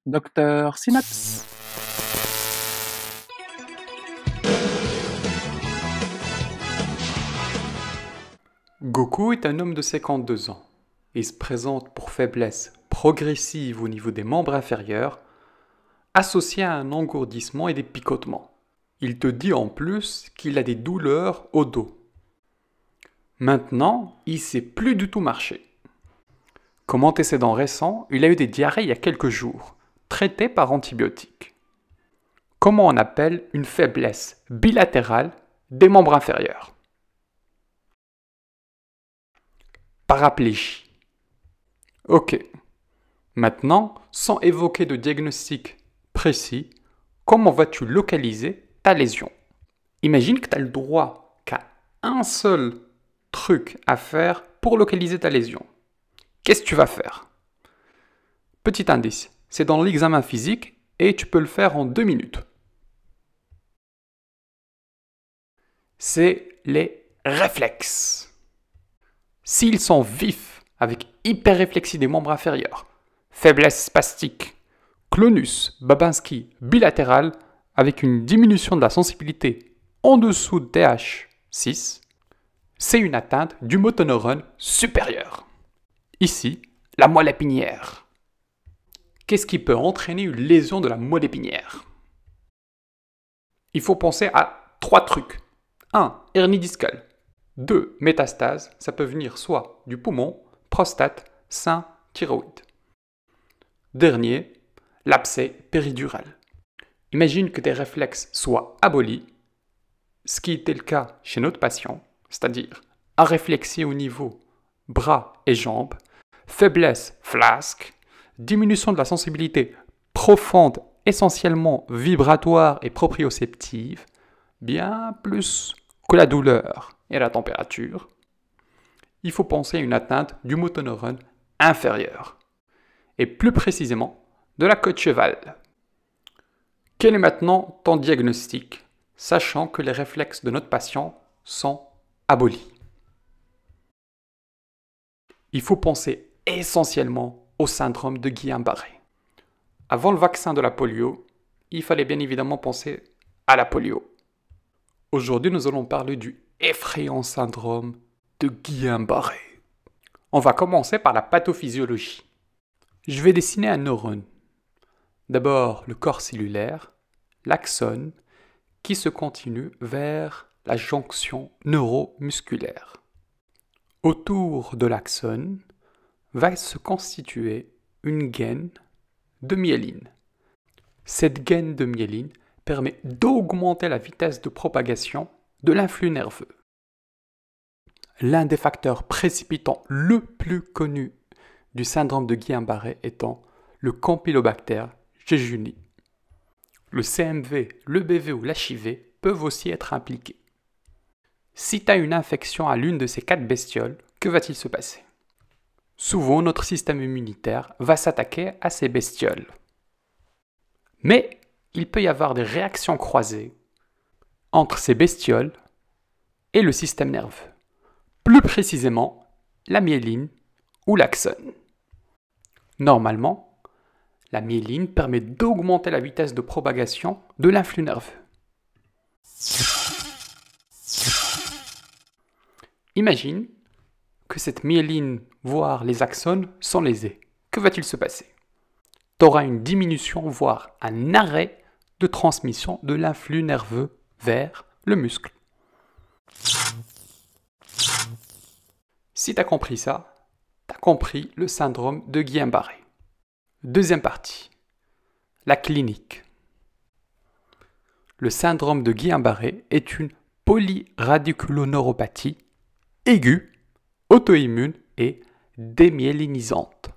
Docteur Synapse. Goku est un homme de 52 ans. Il se présente pour faiblesse progressive au niveau des membres inférieurs, associée à un engourdissement et des picotements. Il te dit en plus qu'il a des douleurs au dos. Maintenant, il sait plus du tout marcher. Comme antécédent récent, il a eu des diarrhées il y a quelques jours, traitées par antibiotiques. Comment on appelle une faiblesse bilatérale des membres inférieurs? Paraplégie. Ok. Maintenant, sans évoquer de diagnostic précis, comment vas-tu localiser ta lésion? Imagine que tu as le droit qu'à un seul truc à faire pour localiser ta lésion. Qu'est-ce que tu vas faire? Petit indice, c'est dans l'examen physique et tu peux le faire en 2 minutes. C'est les réflexes. S'ils sont vifs, avec hyperréflexie des membres inférieurs, faiblesse spastique, clonus, Babinski, bilatéral, avec une diminution de la sensibilité en dessous de TH6, c'est une atteinte du motoneurone supérieur. Ici, la moelle épinière. Qu'est-ce qui peut entraîner une lésion de la moelle épinière? Il faut penser à 3 trucs. 1. Hernie discale. 2. Métastase. Ça peut venir soit du poumon, prostate, sein, thyroïde. Dernier, l'abcès péridural. Imagine que tes réflexes soient abolis, ce qui était le cas chez notre patient, c'est-à-dire aréflexie au niveau bras et jambes, faiblesse flasque, diminution de la sensibilité profonde, essentiellement vibratoire et proprioceptive, bien plus que la douleur et la température. Il faut penser à une atteinte du motoneurone inférieur, et plus précisément de la queue de cheval. Quel est maintenant ton diagnostic, sachant que les réflexes de notre patient sont abolis? Il faut penser essentiellement au syndrome de Guillain-Barré. Avant le vaccin de la polio, il fallait bien évidemment penser à la polio. Aujourd'hui, nous allons parler du effrayant syndrome de Guillain-Barré. On va commencer par la pathophysiologie. Je vais dessiner un neurone. D'abord le corps cellulaire, l'axone, qui se continue vers la jonction neuromusculaire. Autour de l'axone va se constituer une gaine de myéline. Cette gaine de myéline permet d'augmenter la vitesse de propagation de l'influx nerveux. L'un des facteurs précipitant le plus connu du syndrome de Guillain-Barré étant le Campylobacter jejuni. Le CMV, le BV ou l'HIV peuvent aussi être impliqués. Si tu as une infection à l'une de ces 4 bestioles, que va-t-il se passer? Souvent, notre système immunitaire va s'attaquer à ces bestioles. Mais il peut y avoir des réactions croisées entre ces bestioles et le système nerveux. Plus précisément, la myéline ou l'axone. Normalement, la myéline permet d'augmenter la vitesse de propagation de l'influx nerveux. Imagine que cette myéline, voire les axones, sont lésés. Que va-t-il se passer? Tu auras une diminution, voire un arrêt de transmission de l'influx nerveux vers le muscle. Si tu as compris ça, tu as compris le syndrome de Guillain-Barré. Deuxième partie, la clinique. Le syndrome de Guillain-Barré est une polyradiculoneuropathie aiguë, auto-immune et démyélinisante.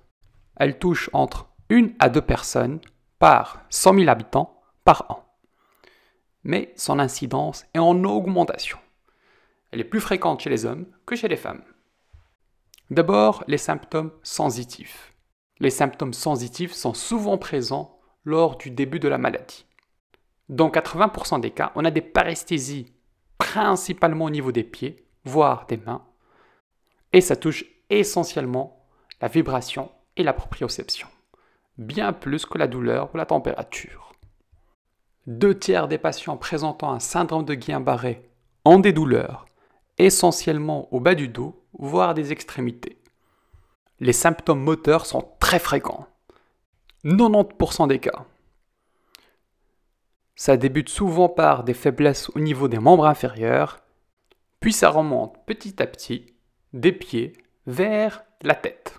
Elle touche entre 1 à 2 personnes par 100 000 habitants par an. Mais son incidence est en augmentation. Elle est plus fréquente chez les hommes que chez les femmes. D'abord, les symptômes sensitifs. Les symptômes sensitifs sont souvent présents lors du début de la maladie. Dans 80% des cas, on a des paresthésies, principalement au niveau des pieds, voire des mains, et ça touche essentiellement la vibration et la proprioception. bien plus que la douleur ou la température. 2/3 des patients présentant un syndrome de Guillain-Barré ont des douleurs, essentiellement au bas du dos, voire des extrémités. Les symptômes moteurs sont très fréquents, 90% des cas. Ça débute souvent par des faiblesses au niveau des membres inférieurs, puis ça remonte petit à petit des pieds vers la tête.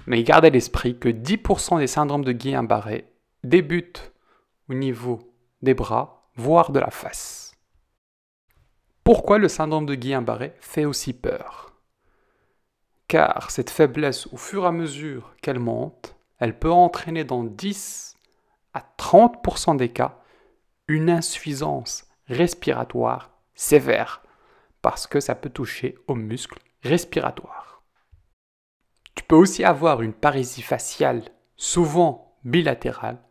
Mais gardez à l'esprit que 10% des syndromes de Guillain-Barré débutent au niveau des bras, voire de la face. Pourquoi le syndrome de Guillain-Barré fait aussi peur? Car cette faiblesse, au fur et à mesure qu'elle monte, elle peut entraîner dans 10 à 30% des cas une insuffisance respiratoire sévère, parce que ça peut toucher aux muscles respiratoires. Tu peux aussi avoir une parésie faciale, souvent bilatérale,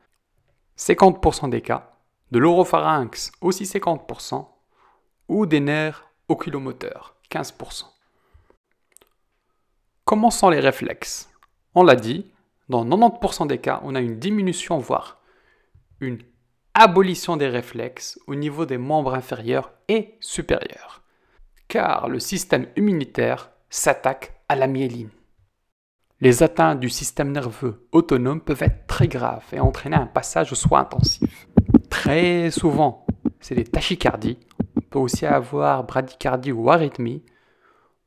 50% des cas, de l'oropharynx aussi 50%, ou des nerfs oculomoteurs, 15%. Comment sont les réflexes? On l'a dit, dans 90% des cas, on a une diminution, voire une abolition des réflexes au niveau des membres inférieurs et supérieurs, car le système immunitaire s'attaque à la myéline. Les atteintes du système nerveux autonome peuvent être très graves et entraîner un passage aux soins intensifs. Très souvent, c'est des tachycardies. On peut aussi avoir bradycardie ou arythmie,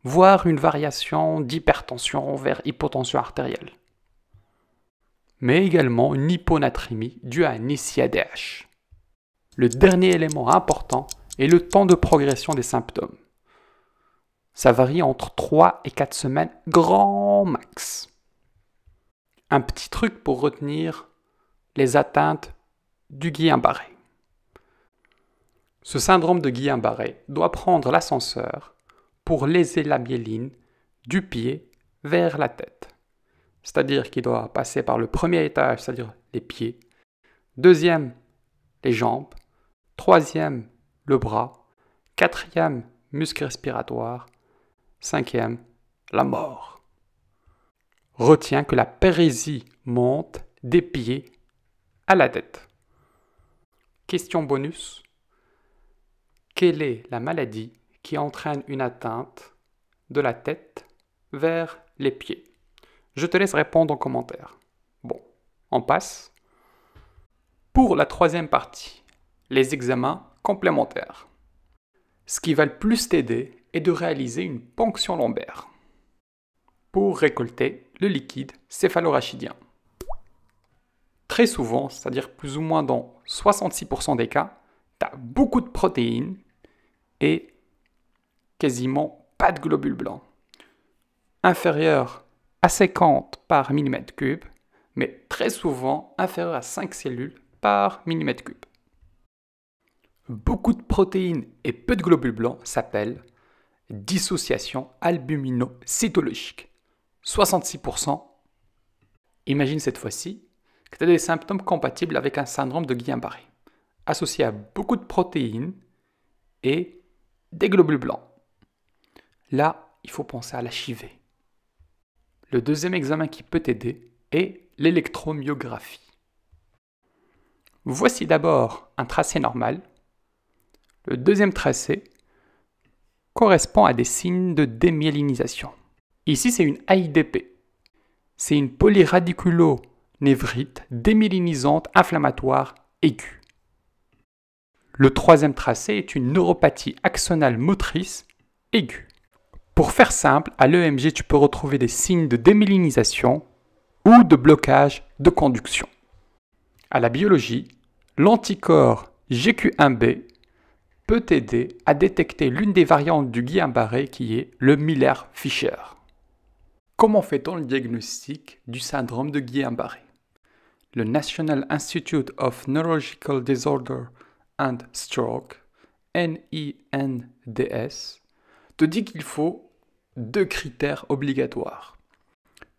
voire une variation d'hypertension vers hypotension artérielle. Mais également une hyponatrémie due à un ICADH. Le dernier élément important est le temps de progression des symptômes. Ça varie entre 3 et 4 semaines, grand max. Un petit truc pour retenir les atteintes du Guillain-Barré. Ce syndrome de Guillain-Barré doit prendre l'ascenseur pour léser la myéline du pied vers la tête. C'est-à-dire qu'il doit passer par le premier étage, c'est-à-dire les pieds. Deuxième, les jambes. Troisième, le bras. Quatrième, muscle respiratoire. Cinquième, la mort. Retiens que la parésie monte des pieds à la tête. Question bonus. Quelle est la maladie qui entraîne une atteinte de la tête vers les pieds? Je te laisse répondre en commentaire. Bon, on passe. Pour la troisième partie, les examens complémentaires. Ce qui va le plus t'aider est de réaliser une ponction lombaire pour récolter le liquide céphalorachidien. Très souvent, c'est-à-dire plus ou moins dans 66% des cas, tu as beaucoup de protéines et quasiment pas de globules blancs. Inférieur à 50 par millimètre cube, mais très souvent inférieur à 5 cellules par millimètre cube. Beaucoup de protéines et peu de globules blancs s'appellent dissociation albumino-cytologique. 66%. Imagine cette fois-ci que tu as des symptômes compatibles avec un syndrome de Guillain-Barré, associé à beaucoup de protéines et des globules blancs. Là, il faut penser à l'HIV. Le deuxième examen qui peut t'aider est l'électromyographie. Voici d'abord un tracé normal. Le deuxième tracé correspond à des signes de démyélinisation. Ici, c'est une AIDP. C'est une polyradiculonévrite démyélinisante inflammatoire aiguë. Le troisième tracé est une neuropathie axonale motrice aiguë. Pour faire simple, à l'EMG, tu peux retrouver des signes de démyélinisation ou de blocage de conduction. À la biologie, l'anticorps GQ1B peut t'aider à détecter l'une des variantes du Guillain-Barré qui est le Miller-Fisher. Comment fait-on le diagnostic du syndrome de Guillain-Barré? Le National Institute of Neurological Disorder and Stroke, NINDS, te dit qu'il faut 2 critères obligatoires.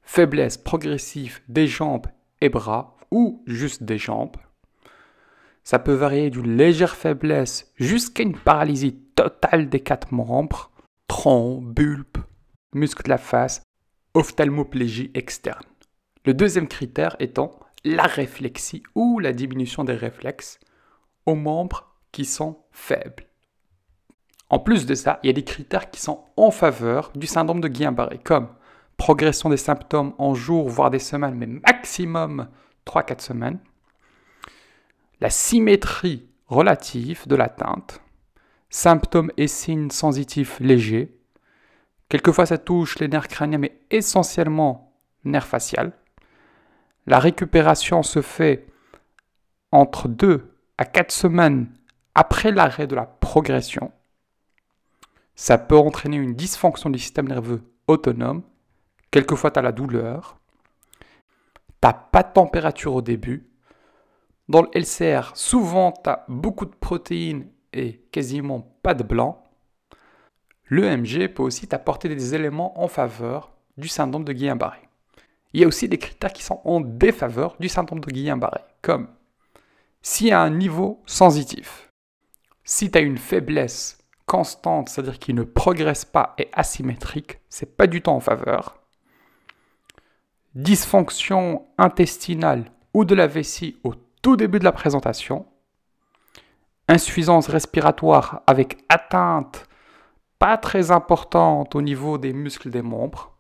Faiblesse progressive des jambes et bras ou juste des jambes. Ça peut varier d'une légère faiblesse jusqu'à une paralysie totale des 4 membres, tronc, bulbe, muscle de la face, ophtalmoplégie externe. Le deuxième critère étant la réflexie ou la diminution des réflexes aux membres qui sont faibles. En plus de ça, il y a des critères qui sont en faveur du syndrome de Guillain-Barré, comme progression des symptômes en jours, voire des semaines, mais maximum 3-4 semaines, la symétrie relative de l'atteinte, symptômes et signes sensitifs légers, quelquefois ça touche les nerfs crâniens, mais essentiellement le nerf facial. La récupération se fait entre 2 à 4 semaines après l'arrêt de la progression. Ça peut entraîner une dysfonction du système nerveux autonome. Quelquefois, tu as la douleur. Tu n'as pas de température au début. Dans le LCR, souvent, tu as beaucoup de protéines et quasiment pas de blanc. L'EMG peut aussi t'apporter des éléments en faveur du syndrome de Guillain-Barré. Il y a aussi des critères qui sont en défaveur du syndrome de Guillain-Barré, comme s'il y a un niveau sensitif, si tu as une faiblesse constante, c'est-à-dire qui ne progresse pas et asymétrique, c'est pas du tout en faveur. Dysfonction intestinale ou de la vessie au tout début de la présentation. Insuffisance respiratoire avec atteinte pas très importante au niveau des muscles des membres.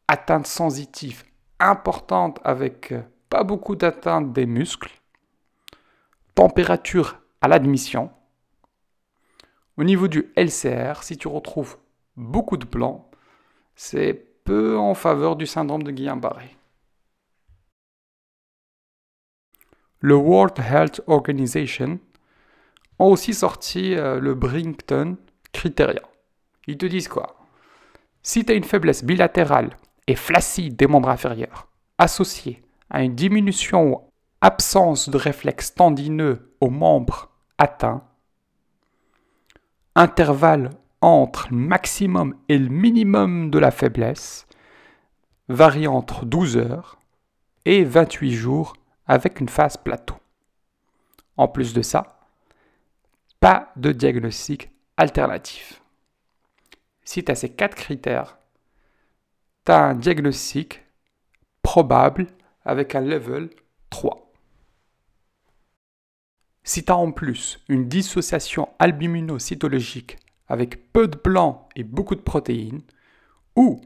Atteinte sensitive importante avec pas beaucoup d'atteinte des muscles. Température à l'admission. Au niveau du LCR, si tu retrouves beaucoup de blanc, c'est peu en faveur du syndrome de Guillain-Barré. Le World Health Organization a aussi sorti le Brington Criteria. Ils te disent quoi? Si tu as une faiblesse bilatérale et flaccide des membres inférieurs, associée à une diminution ou absence de réflexe tendineux aux membres atteints, intervalle entre le maximum et le minimum de la faiblesse varie entre 12 heures et 28 jours avec une phase plateau. En plus de ça, pas de diagnostic alternatif. Si tu as ces 4 critères, tu as un diagnostic probable avec un level 3. Si tu as en plus une dissociation albuminocytologique avec peu de blanc et beaucoup de protéines, ou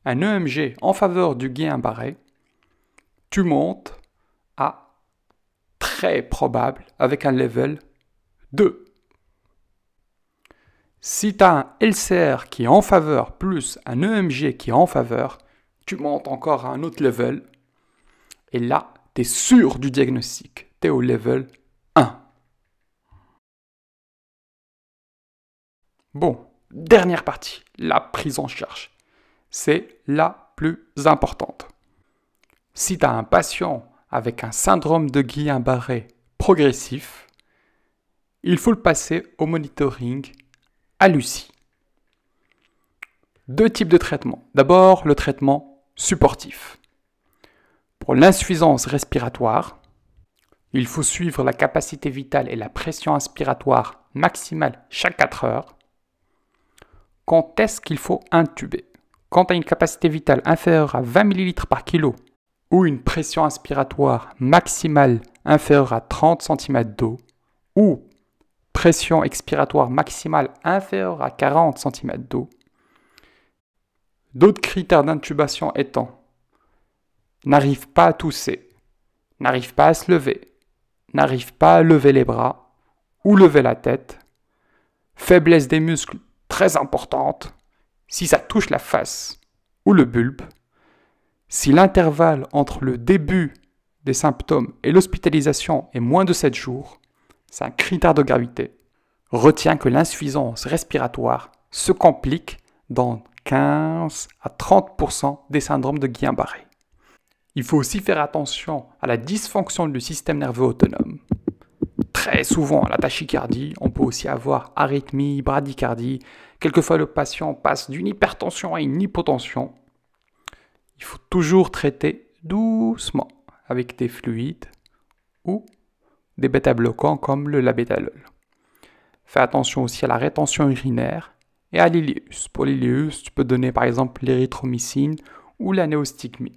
un EMG en faveur du Guillain-Barré, tu montes à très probable avec un level 2. Si tu as un LCR qui est en faveur plus un EMG qui est en faveur, tu montes encore à un autre level. Et là, tu es sûr du diagnostic. Tu es au level 1. Bon, dernière partie, la prise en charge. C'est la plus importante. Si tu as un patient avec un syndrome de Guillain-Barré progressif, il faut le passer au monitoring à Lucie. 2 types de traitements. D'abord, le traitement supportif. Pour l'insuffisance respiratoire, il faut suivre la capacité vitale et la pression inspiratoire maximale chaque 4 heures. Quand est-ce qu'il faut intuber? Quand tu as une capacité vitale inférieure à 20 ml par kilo ou une pression inspiratoire maximale inférieure à 30 cm d'eau ou pression expiratoire maximale inférieure à 40 cm d'eau. D'autres critères d'intubation étant n'arrive pas à tousser, n'arrive pas à se lever, n'arrive pas à lever les bras ou lever la tête, faiblesse des muscles très importante, si ça touche la face ou le bulbe, si l'intervalle entre le début des symptômes et l'hospitalisation est moins de 7 jours, c'est un critère de gravité. Retiens que l'insuffisance respiratoire se complique dans 15 à 30% des syndromes de Guillain-Barré. Il faut aussi faire attention à la dysfonction du système nerveux autonome. Très souvent, à la tachycardie, on peut aussi avoir arythmie, bradycardie. Quelquefois, le patient passe d'une hypertension à une hypotension. Il faut toujours traiter doucement avec des fluides ou des bêta-bloquants comme le labétalol. Fais attention aussi à la rétention urinaire et à l'iléus. Pour l'iléus, tu peux donner par exemple l'érythromycine ou la néostigmine.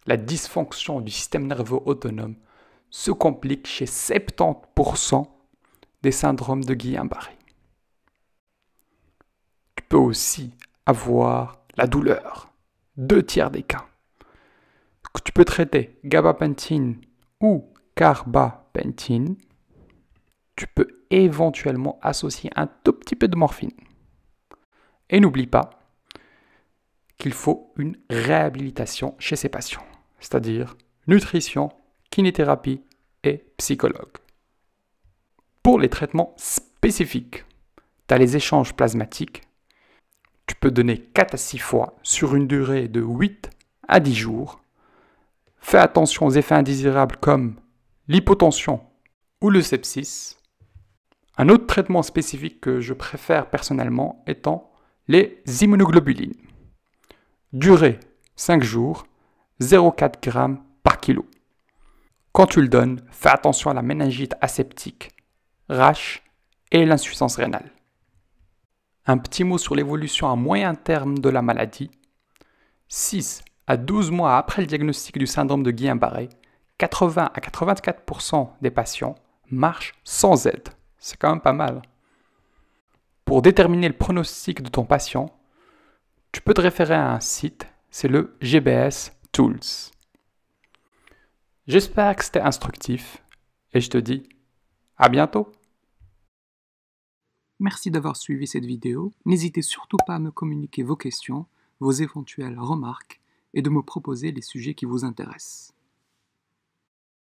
la dysfonction du système nerveux autonome se complique chez 70% des syndromes de Guillain-Barré. Tu peux aussi avoir la douleur, 2/3 des cas. Que tu peux traiter gabapentine ou carbapentine. Tu peux éventuellement associer un tout petit peu de morphine. Et n'oublie pas qu'il faut une réhabilitation chez ces patients, c'est-à-dire nutrition, kinésithérapie et psychologue. Pour les traitements spécifiques, tu as les échanges plasmatiques. Tu peux donner 4 à 6 fois sur une durée de 8 à 10 jours. Fais attention aux effets indésirables comme l'hypotension ou le sepsis. Un autre traitement spécifique que je préfère personnellement étant les immunoglobulines. Durée 5 jours, 0,4 g par kilo. Quand tu le donnes, fais attention à la méningite aseptique, rash et l'insuffisance rénale. Un petit mot sur l'évolution à moyen terme de la maladie. 6 à 12 mois après le diagnostic du syndrome de Guillain-Barré, 80 à 84% des patients marchent sans aide. C'est quand même pas mal. Pour déterminer le pronostic de ton patient, tu peux te référer à un site, c'est le GBS Tools. J'espère que c'était instructif et je te dis à bientôt. Merci d'avoir suivi cette vidéo. N'hésitez surtout pas à me communiquer vos questions, vos éventuelles remarques et de me proposer les sujets qui vous intéressent.